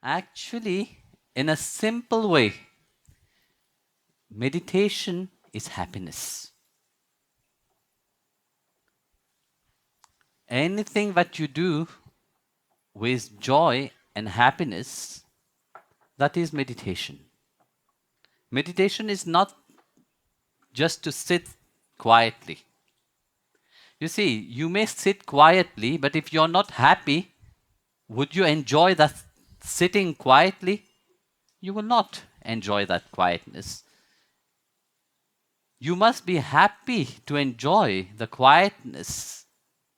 Actually, in a simple way, meditation is happiness. Anything that you do with joy and happiness, that is meditation. Meditation is not just to sit quietly. You see, you may sit quietly, but if you're not happy, would you enjoy that sitting quietly? You will not enjoy that quietness. You must be happy to enjoy the quietness.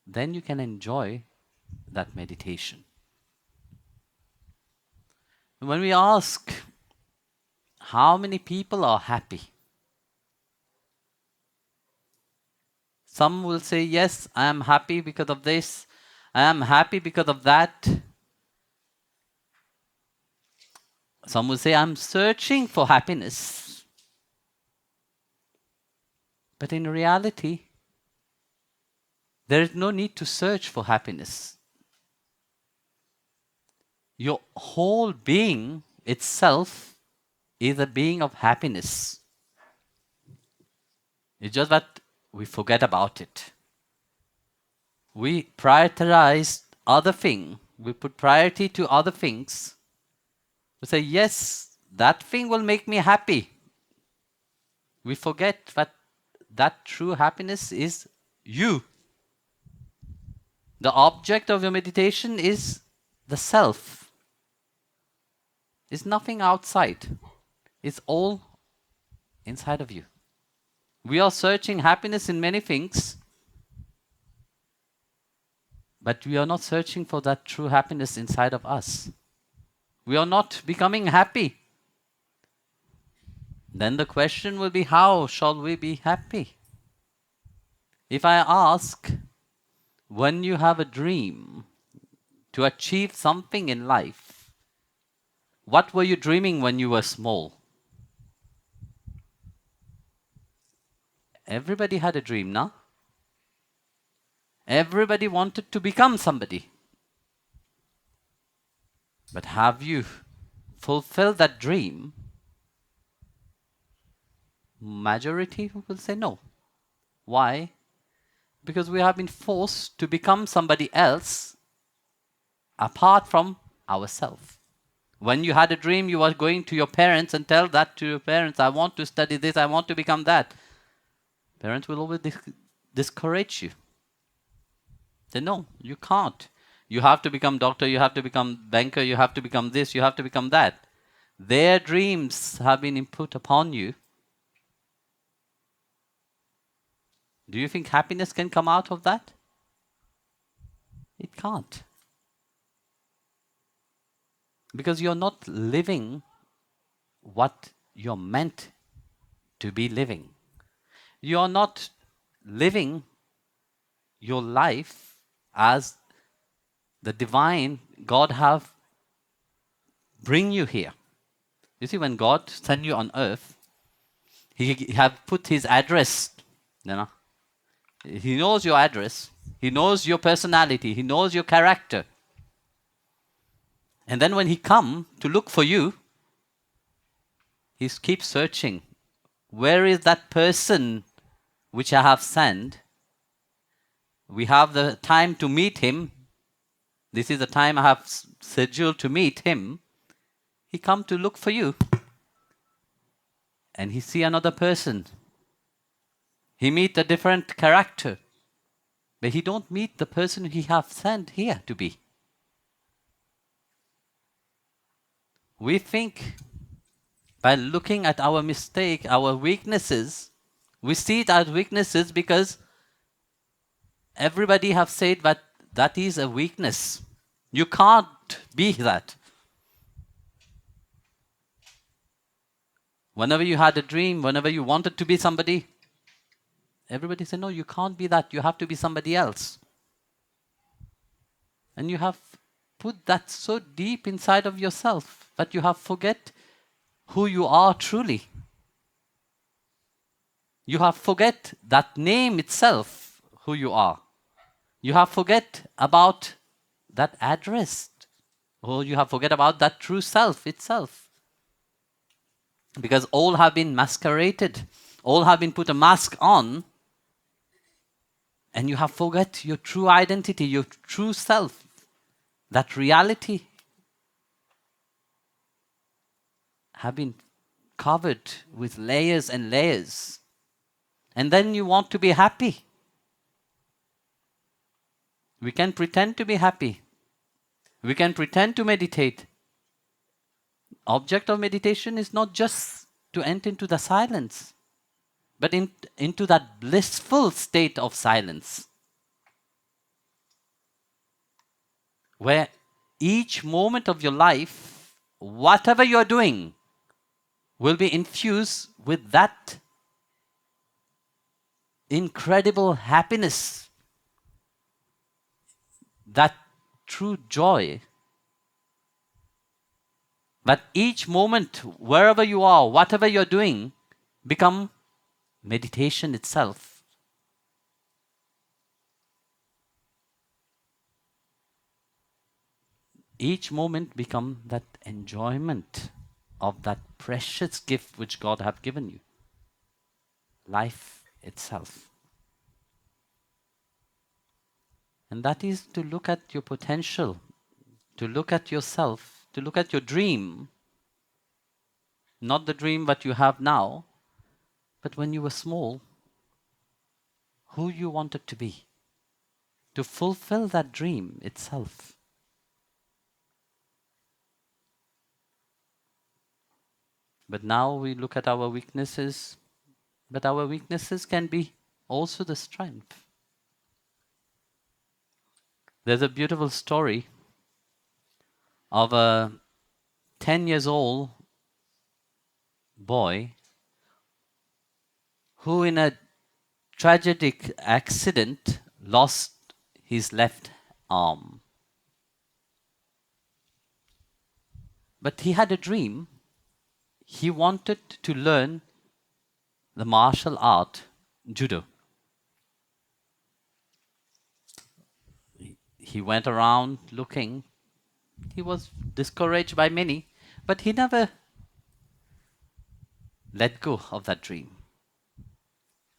Then you can enjoy that meditation. When we ask, how many people are happy? Some will say, yes, I am happy because of this. I am happy because of that. Some will say, I'm searching for happiness. But in reality, there is no need to search for happiness. Your whole being itself is a being of happiness. It's just that we forget about it. We prioritize other things. We put priority to other things. We say, yes, that thing will make me happy. We forget that that true happiness is you. The object of your meditation is the self. It's nothing outside. It's all inside of you. We are searching happiness in many things, but we are not searching for that true happiness inside of us. We are not becoming happy. Then the question will be, how shall we be happy? If I ask, when you have a dream to achieve something in life, what were you dreaming when you were small? Everybody had a dream, no? Everybody wanted to become somebody. But have you fulfilled that dream? Majority will say no. Why? Because we have been forced to become somebody else apart from ourselves. When you had a dream, you were going to your parents and tell that to your parents, I want to study this, I want to become that. Parents will always discourage you. Say, no, you can't. You have to become doctor, you have to become banker, you have to become this, you have to become that. Their dreams have been input upon you. Do you think happiness can come out of that? It can't. Because you're not living what you're meant to be living. You're not living your life as the divine God have bring you here. You see, when God sent you on earth, He have put His address, you know. He knows your address. He knows your personality. He knows your character. And then when He come to look for you, He keeps searching. Where is that person which I have sent? We have the time to meet him. This is the time I have scheduled to meet him. He come to look for you. And he see another person. He meet a different character. But he don't meet the person he have sent here to be. We think by looking at our mistake, our weaknesses, we see it as weaknesses because everybody have said that that is a weakness. You can't be that. Whenever you had a dream, whenever you wanted to be somebody, everybody said, no, you can't be that. You have to be somebody else. And you have put that so deep inside of yourself that you have forget who you are truly. You have forget that name itself, who you are. You have forget about that address, Oh, you have forget about that true self itself. Because all have been masqueraded. All have been put a mask on. And you have forgot your true identity, your true self. That reality have been covered with layers and layers. And then you want to be happy. We can pretend to be happy. We can pretend to meditate. Object of meditation is not just to enter into the silence, but into that blissful state of silence, where each moment of your life, whatever you're doing, will be infused with that incredible happiness, that true joy. But each moment, wherever you are, whatever you're doing, become meditation itself. Each moment become that enjoyment of that precious gift which God have given you. Life itself. And that is to look at your potential, to look at yourself, to look at your dream. Not the dream that you have now, but when you were small, who you wanted to be. To fulfill that dream itself. But now we look at our weaknesses, but our weaknesses can be also the strength. There's a beautiful story of a 10 years old boy who in a tragic accident lost his left arm. But he had a dream. He wanted to learn the martial art, judo. He went around looking. He was discouraged by many, but he never let go of that dream.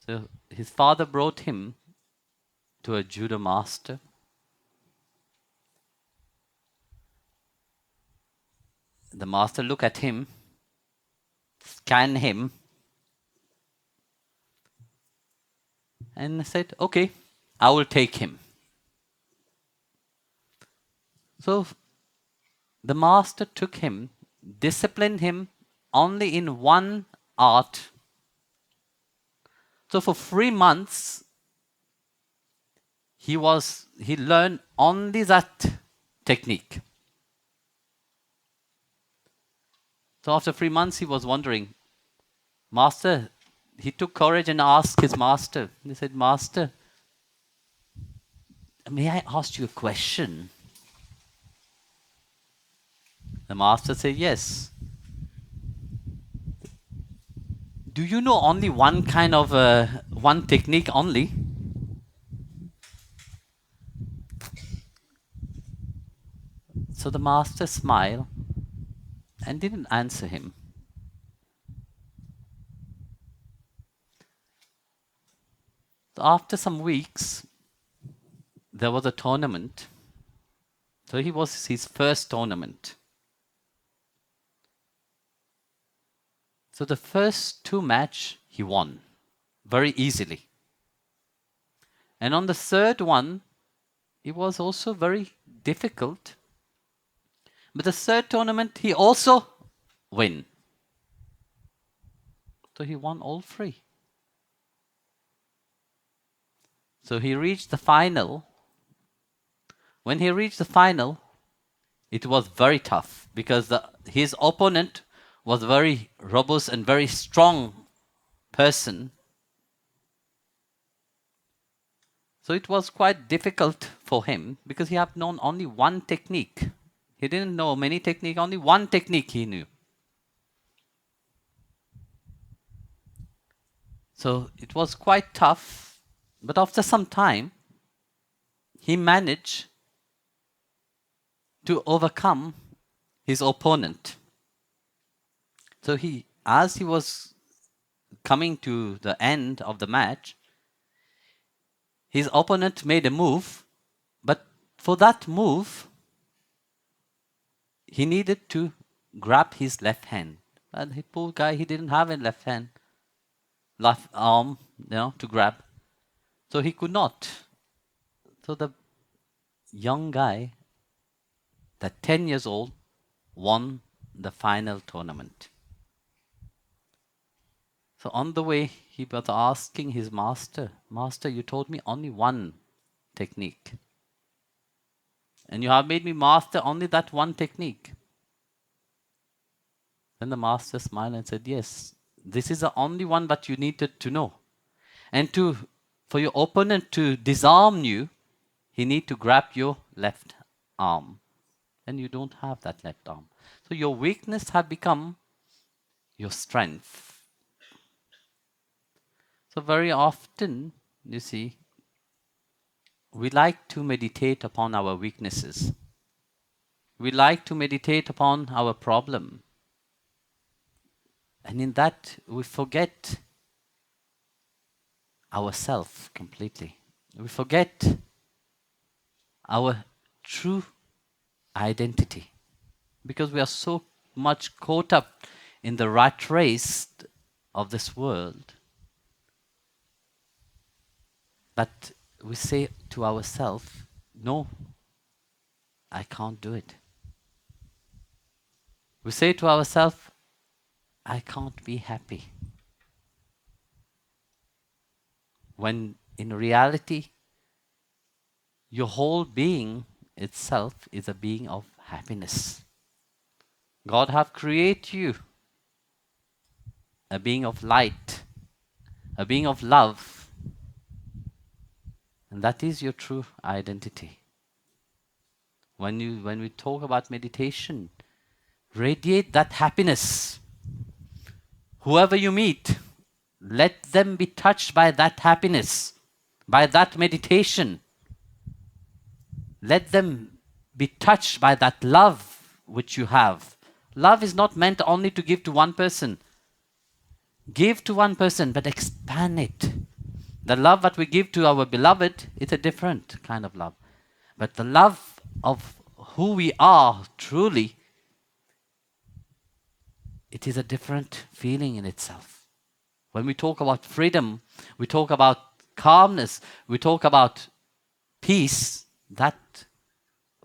So his father brought him to a judo master. The master looked at him, scanned him, and said, "Okay, I will take him." So the master took him, disciplined him only in one art. So for 3 months, he learned only that technique. So after 3 months, he was wondering, Master, he took courage and asked his master. He said, "Master, may I ask you a question?" The master said, "Yes." "Do you know only one kind of, one technique only?" So the master smiled and didn't answer him. So after some weeks, there was a tournament. So it was his first tournament. So the first 2 matches he won very easily. And on the third one, it was also very difficult. But the third tournament, he also win. So he won all 3. So he reached the final. When he reached the final, it was very tough because his opponent was very robust and very strong person. So it was quite difficult for him because he had known only one technique. He didn't know many techniques, only one technique he knew. So it was quite tough, but after some time, he managed to overcome his opponent. So as he was coming to the end of the match, his opponent made a move, but for that move, he needed to grab his left hand. And the poor guy, he didn't have a left arm, to grab. So he could not. So the young guy, that 10 years old, won the final tournament. So on the way, he was asking his master, Master, you told me only one technique. And you have made me master only that one technique. Then the master smiled and said, yes, this is the only one that you needed to know. And for your opponent to disarm you, he need to grab your left arm. And you don't have that left arm. So your weakness have become your strength. So very often, you see, we like to meditate upon our weaknesses. We like to meditate upon our problem. And in that, we forget ourselves completely. We forget our true identity. Because we are so much caught up in the rat race of this world that we say to ourselves, no, I can't do it. We say to ourselves, I can't be happy. When in reality, your whole being itself is a being of happiness. God have created you a being of light, a being of love. And that is your true identity. When we talk about meditation, radiate that happiness. Whoever you meet, let them be touched by that happiness, by that meditation. Let them be touched by that love which you have. Love is not meant only to give to one person. Give to one person, but expand it. The love that we give to our beloved is a different kind of love. But the love of who we are truly, it is a different feeling in itself. When we talk about freedom, we talk about calmness, we talk about peace, that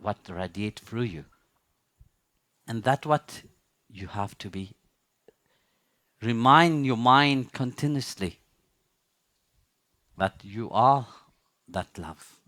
what radiates through you. And that's what you have to be. Remind your mind continuously that you are that love.